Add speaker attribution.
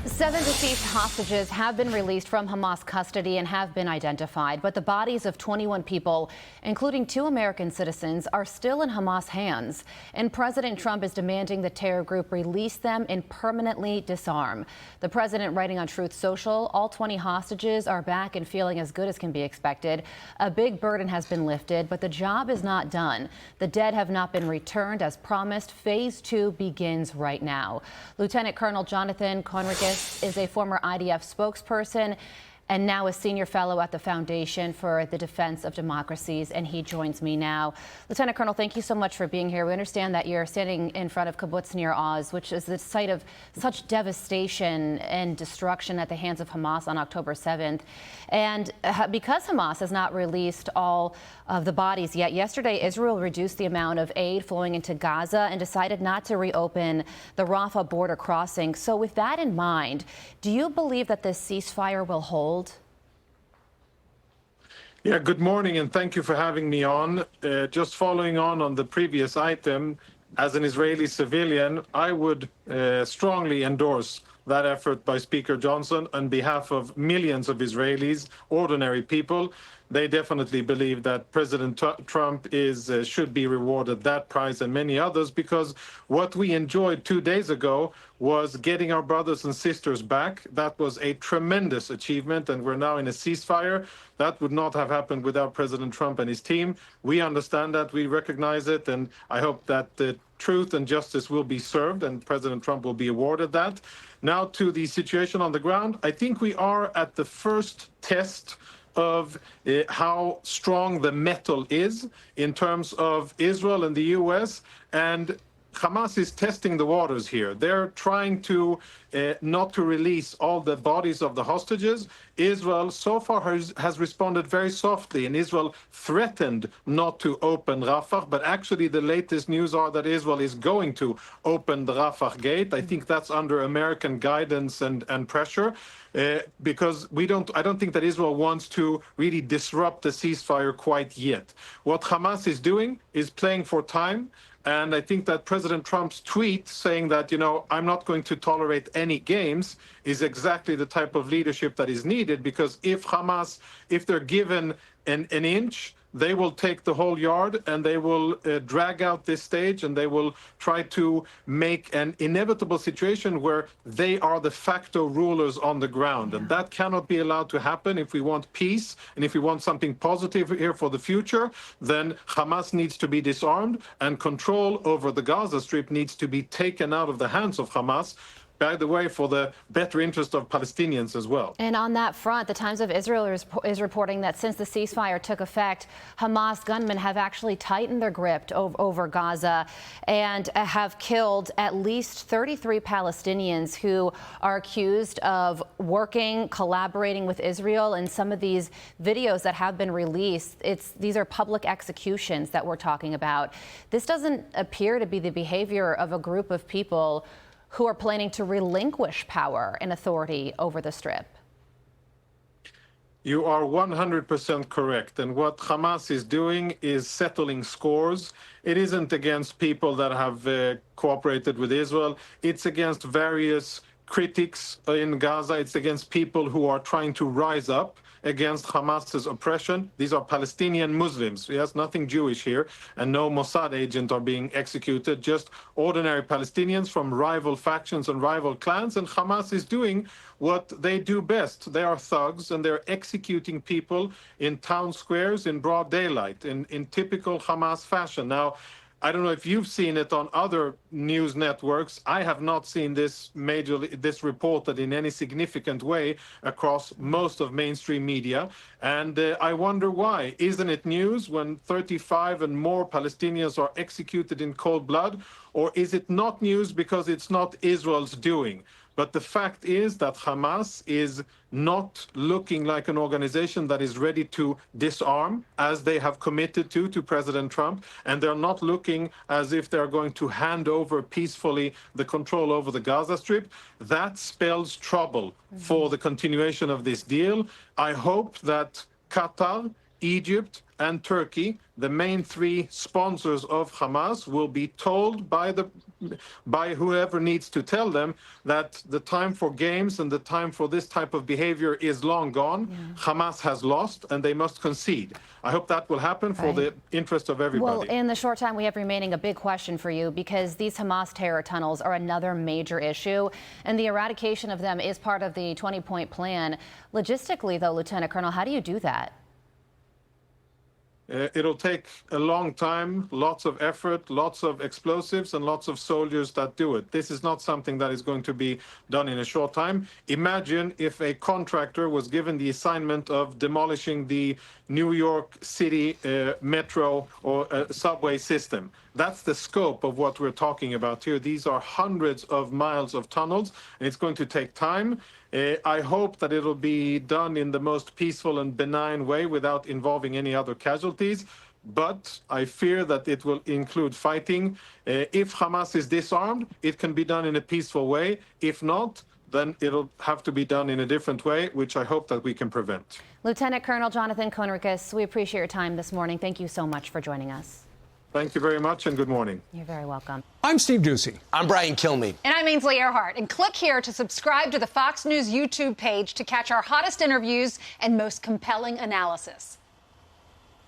Speaker 1: 7 deceased hostages have been released from Hamas custody and have been identified, but the bodies of 21 people, including 2 American citizens, are still in Hamas hands. And President Trump is demanding the terror group release them and permanently disarm. The president writing on Truth Social, all 20 hostages are back and feeling as good as can be expected. A big burden has been lifted, but the job is not done. The dead have not been returned as promised. Phase 2 begins right now. Lieutenant Colonel Jonathan Conricus is a former IDF spokesperson and now a senior fellow at the Foundation for the Defense of Democracies, and he joins me now. Lieutenant Colonel, thank you so much for being here. We understand that you're standing in front of kibbutz near Oz, which is the site of such devastation and destruction at the hands of Hamas on October 7th. And because Hamas has not released all of the bodies yet, yesterday Israel reduced the amount of aid flowing into Gaza and decided not to reopen the Rafah border crossing. So with that in mind, do you believe that this ceasefire will hold?
Speaker 2: Yeah, good morning, and thank you for having me on. Just following on the previous item, as an Israeli civilian, I would strongly endorse that effort by Speaker Johnson on behalf of millions of Israelis, ordinary people. They definitely believe that President Trump should be rewarded that prize and many others, because what we enjoyed 2 days ago was getting our brothers and sisters back. That was a tremendous achievement, and we're now in a ceasefire. That would not have happened without President Trump and his team. We understand that, we recognize it, and I hope that the truth and justice will be served and President Trump will be awarded that. Now to the situation on the ground, I think we are at the first test of how strong the metal is in terms of Israel and the U.S., and Hamas is testing the waters here. They're trying to not to release all the bodies of the hostages. Israel so far has responded very softly, and Israel threatened not to open Rafah, but actually the latest news are that Israel is going to open the Rafah gate. I think that's under American guidance and pressure, because I don't think that Israel wants to really disrupt the ceasefire quite yet. What Hamas is doing is playing for time. And I think that President Trump's tweet saying that, I'm not going to tolerate any games is exactly the type of leadership that is needed, because if Hamas, if they're given an inch, they will take the whole yard, and they will drag out this stage, and they will try to make an inevitable situation where they are de facto rulers on the ground. And that cannot be allowed to happen. If we want peace and if we want something positive here for the future, then Hamas needs to be disarmed, and control over the Gaza Strip needs to be taken out of the hands of Hamas, by the way, for the better interest of Palestinians as well.
Speaker 1: And on that front, the Times of Israel is reporting that since the ceasefire took effect, Hamas gunmen have actually tightened their grip over Gaza and have killed at least 33 Palestinians who are accused of collaborating with Israel. And some of these videos that have been released, these are public executions that we're talking about. This doesn't appear to be the behavior of a group of people who are planning to relinquish power and authority over the Strip.
Speaker 2: You are 100% correct. And what Hamas is doing is settling scores. It isn't against people that have cooperated with Israel. It's against various critics in Gaza. It's against people who are trying to rise up against Hamas's oppression. These are Palestinian Muslims. Yes, nothing Jewish here, and no Mossad agent are being executed, just ordinary Palestinians from rival factions and rival clans. And Hamas is doing what they do best. They are thugs, and they're executing people in town squares in broad daylight, in typical Hamas fashion. Now, I don't know if you've seen it on other news networks. I have not seen this reported in any significant way across most of mainstream media. And I wonder why. Isn't it news when 35 and more Palestinians are executed in cold blood? Or is it not news because it's not Israel's doing? But the fact is that Hamas is not looking like an organization that is ready to disarm, as they have committed to President Trump, and they're not looking as if they're going to hand over peacefully the control over the Gaza Strip. That spells trouble for the continuation of this deal. I hope that Qatar, Egypt, and Turkey, the main three sponsors of Hamas, will be told by whoever needs to tell them that the time for games and the time for this type of behavior is long gone. Hamas has lost and they must concede. I hope that will happen for the interest of everybody.
Speaker 1: Well, in the short time we have remaining, a big question for you, because these Hamas terror tunnels are another major issue, and the eradication of them is part of the 20-point plan. Logistically, though, Lieutenant Colonel, how do you do that?
Speaker 2: It'll take a long time, lots of effort, lots of explosives, and lots of soldiers that do it. This is not something that is going to be done in a short time. Imagine if a contractor was given the assignment of demolishing the New York City metro or subway system. That's the scope of what we're talking about here. These are hundreds of miles of tunnels, and it's going to take time. I hope that it'll be done in the most peaceful and benign way without involving any other casualties. But I fear that it will include fighting. If Hamas is disarmed, it can be done in a peaceful way. If not, then it'll have to be done in a different way, which I hope that we can prevent.
Speaker 1: Lieutenant Colonel Jonathan Conricus, we appreciate your time this morning. Thank you so much for joining us.
Speaker 2: Thank you very much, and good morning.
Speaker 1: You're very welcome.
Speaker 3: I'm Steve Ducey.
Speaker 4: I'm Brian Kilmeade.
Speaker 5: And I'm Ainsley Earhart. And click here to subscribe to the Fox News YouTube page to catch our hottest interviews and most compelling analysis.